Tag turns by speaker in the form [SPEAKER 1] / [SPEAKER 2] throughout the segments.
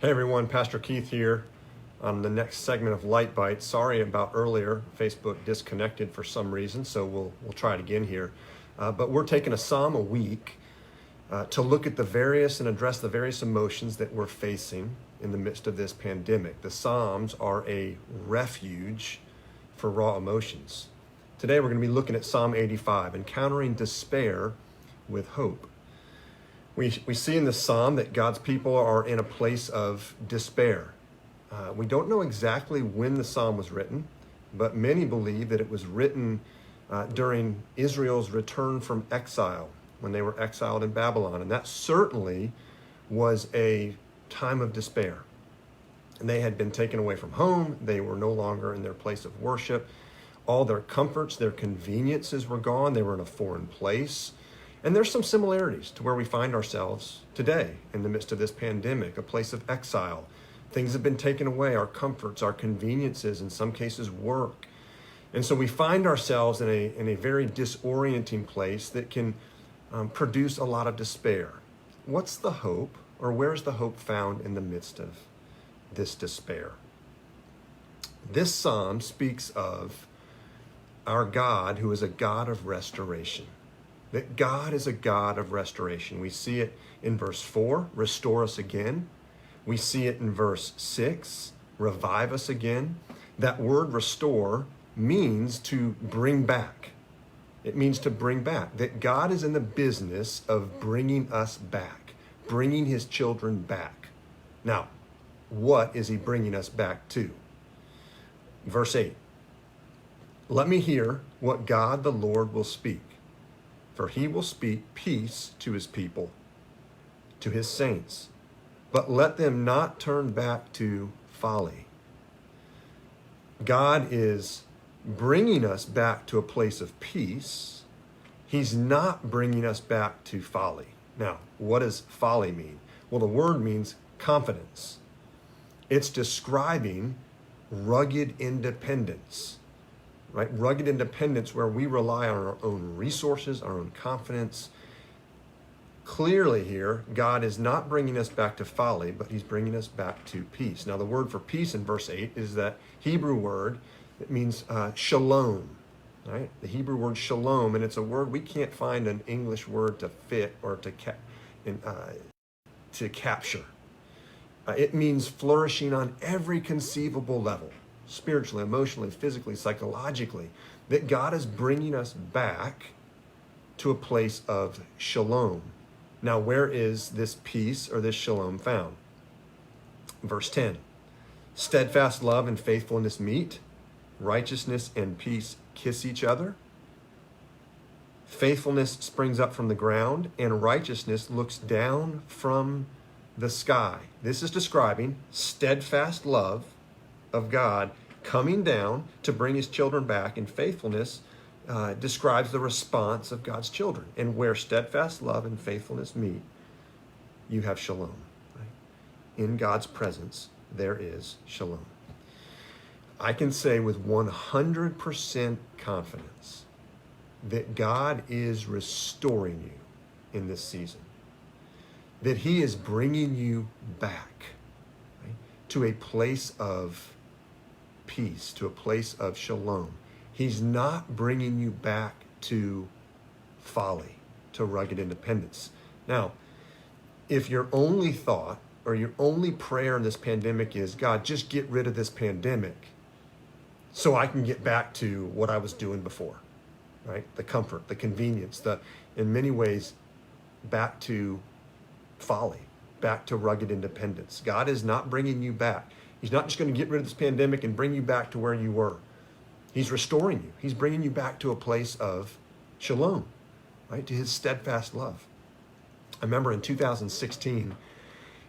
[SPEAKER 1] Hey everyone, Pastor Keith here on the next segment of Lite Bite. Sorry about earlier, Facebook disconnected for some reason, so we'll try it again here. But we're taking a psalm a week to look at the various and address the various emotions that we're facing in the midst of this pandemic. The Psalms are a refuge for raw emotions. Today we're going to be looking at Psalm 85, encountering despair with hope. We see in the psalm that God's people are in a place of despair. We don't know exactly when the psalm was written, but many believe that it was written during Israel's return from exile, when they were exiled in Babylon. And that certainly was a time of despair. And they had been taken away from home. They were no longer in their place of worship. All their comforts, their conveniences were gone. They were in a foreign place. And there's some similarities to where we find ourselves today in the midst of this pandemic, a place of exile. Things have been taken away, our comforts, our conveniences, in some cases work. And so we find ourselves in a very disorienting place that can produce a lot of despair. What's the hope, or where's the hope found in the midst of this despair? This psalm speaks of our God, who is a God of restoration. That God is a God of restoration. We see it in verse 4, restore us again. We see it in verse 6, revive us again. That word restore means to bring back. It means to bring back. That God is in the business of bringing us back, bringing his children back. Now, what is he bringing us back to? Verse 8, let me hear what God the Lord will speak. For he will speak peace to his people, to his saints, but let them not turn back to folly. God is bringing us back to a place of peace. He's not bringing us back to folly. Now, what does folly mean? Well, the word means confidence. It's describing rugged independence. Right? Rugged independence where we rely on our own resources, our own confidence. Clearly here, God is not bringing us back to folly, but he's bringing us back to peace. Now, the word for peace in verse 8 is that Hebrew word that means shalom. Right? The Hebrew word shalom, and it's a word we can't find an English word to fit or to capture. It means flourishing on every conceivable level. Spiritually, emotionally, physically, psychologically, that God is bringing us back to a place of shalom. Now, where is this peace or this shalom found? Verse 10, steadfast love and faithfulness meet, righteousness and peace kiss each other. Faithfulness springs up from the ground, and righteousness looks down from the sky. This is describing steadfast love of God coming down to bring his children back, and faithfulness describes the response of God's children. And where steadfast love and faithfulness meet, you have shalom. Right? In God's presence, there is shalom. I can say with 100% confidence that God is restoring you in this season, that he is bringing you back, right, to a place of peace, to a place of shalom. He's not bringing you back to folly, to rugged independence. Now, if your only thought or your only prayer in this pandemic is, God, just get rid of this pandemic so I can get back to what I was doing before, right? The comfort, the convenience, in many ways, back to folly, back to rugged independence. God is not bringing you back. He's not just going to get rid of this pandemic and bring you back to where you were. He's restoring you. He's bringing you back to a place of shalom, right? To his steadfast love. I remember in 2016,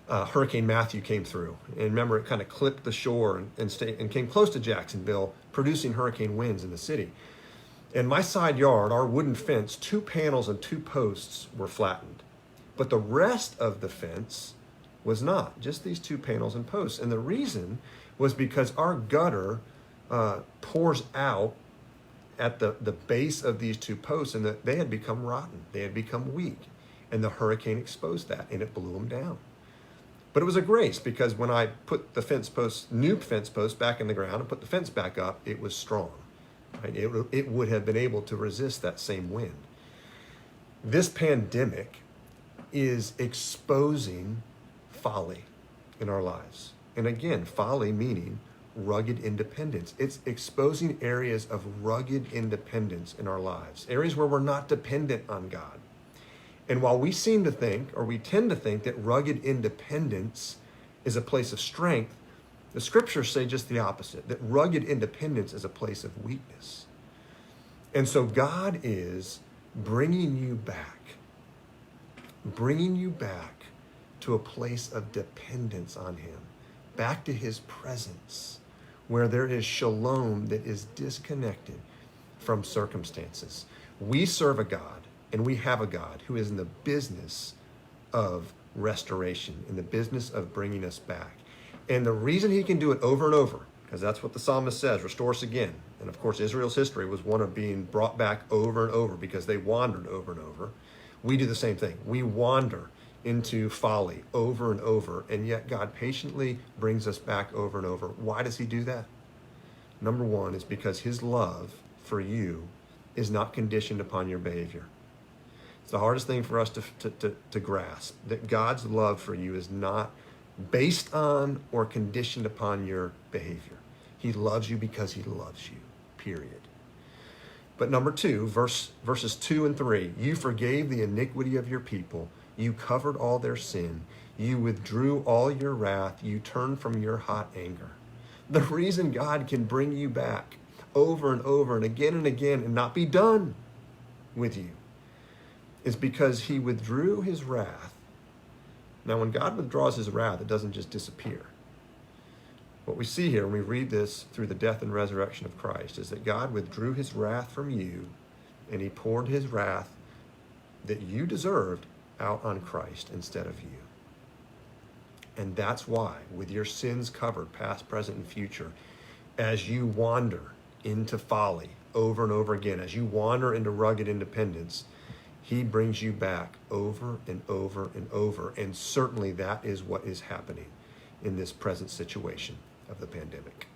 [SPEAKER 1] Hurricane Matthew came through. And remember, it kind of clipped the shore and came close to Jacksonville, producing hurricane winds in the city. In my side yard, our wooden fence, 2 panels and 2 posts were flattened. But the rest of the fence was not, just these 2 panels and posts. And the reason was because our gutter pours out at the base of these 2 posts, and they had become rotten. They had become weak. And the hurricane exposed that, and it blew them down. But it was a grace, because when I put the new fence post back in the ground and put the fence back up, it was strong. Right? It would have been able to resist that same wind. This pandemic is exposing folly in our lives. And again, folly meaning rugged independence. It's exposing areas of rugged independence in our lives, areas where we're not dependent on God. And while we seem to think, or we tend to think, that rugged independence is a place of strength, the scriptures say just the opposite, that rugged independence is a place of weakness. And so God is bringing you back to a place of dependence on him, back to his presence, where there is shalom that is disconnected from circumstances. We serve a God, and we have a God who is in the business of restoration, in the business of bringing us back. And the reason he can do it over and over, because that's what the psalmist says, restore us again. And of course, Israel's history was one of being brought back over and over because they wandered over and over. We do the same thing. We wander into folly over and over, and yet God patiently brings us back over and over. Why does he do that? Number one is because his love for you is not conditioned upon your behavior. It's the hardest thing for us to grasp, that God's love for you is not based on or conditioned upon your behavior. He loves you because he loves you, period. But number two, verses 2 and 3, you forgave the iniquity of your people. You covered all their sin. You withdrew all your wrath. You turned from your hot anger. The reason God can bring you back over and over and again and not be done with you is because he withdrew his wrath. Now, when God withdraws his wrath, it doesn't just disappear. What we see here when we read this through the death and resurrection of Christ is that God withdrew his wrath from you, and he poured his wrath that you deserved out on Christ instead of you. And that's why, with your sins covered, past, present, and future, as you wander into folly over and over again, as you wander into rugged independence, he brings you back over and over and over. And certainly that is what is happening in this present situation of the pandemic.